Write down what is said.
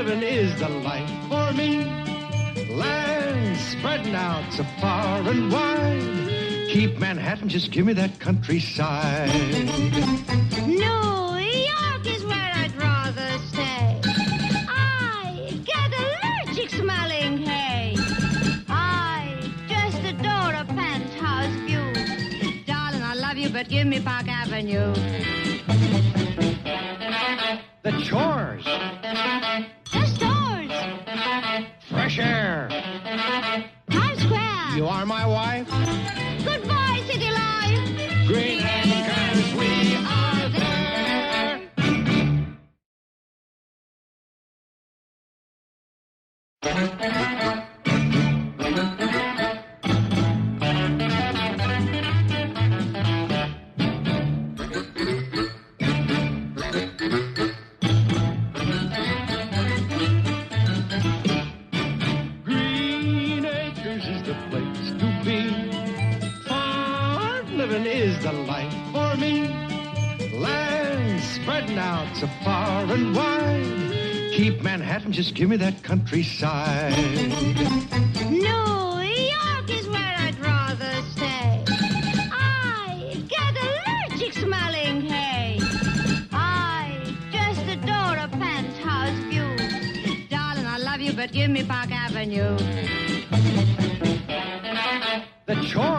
living is the life for me. Land spreading out so far and wide. Keep Manhattan, just give me that countryside. New York is where I'd rather stay. I get allergic smelling hay. I just adore a penthouse view. Darling, I love you, but give me Park Avenue. The chores. The stores. Fresh air. Times Square. You are my wife. Goodbye, city life. Green acres, we are there. Green acres is the place to be. Farm living is the life for me. Land spreading out so far and wide. Keep Manhattan, just give me that countryside. New York is where I'd rather stay. I get allergic smelling hay. I just adore a penthouse view. Darling, I love you, but give me Park Avenue. The chores.